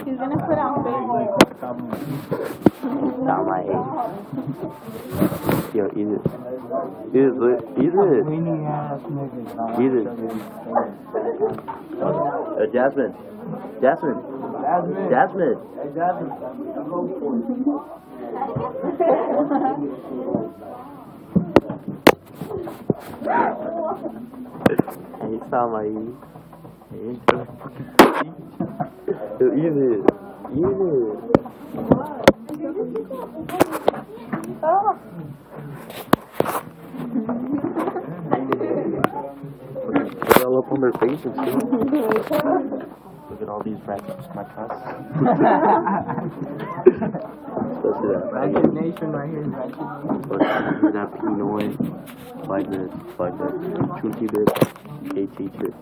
She's gonna put on Facebook. Down my age. Yo, eat it. Eat it. Eat it. Eat it. Jasmine. Jasmine. Jasmine. Hey, Jasmine. Hey, sama aí. Eu eat it. Eat it. Put it all up on their face and shit. Look at all these ratchets, my cuss. Ratchet Nation right here, Ratchet. Look at that Pinoy. Like this. Chunky bit. A teacher.